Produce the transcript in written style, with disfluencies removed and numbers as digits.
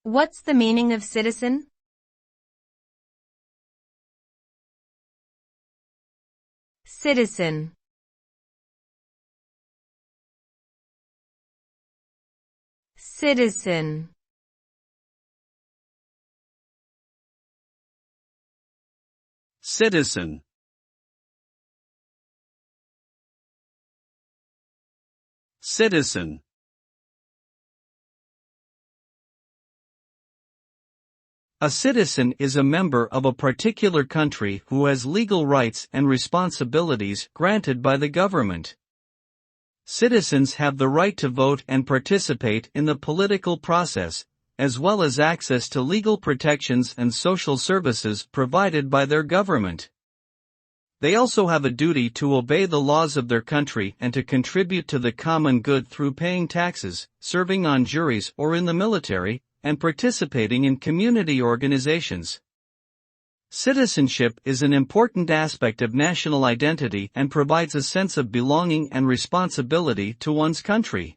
What's the meaning of citizen? Citizen. Citizen. Citizen. Citizen. A citizen is a member of a particular country who has legal rights and responsibilities granted by the government. Citizens have the right to vote and participate in the political process, as well as access to legal protections and social services provided by their government. They also have a duty to obey the laws of their country and to contribute to the common good through paying taxes, serving on juries or in the military, and participating in community organizations. Citizenship is an important aspect of national identity and provides a sense of belonging and responsibility to one's country.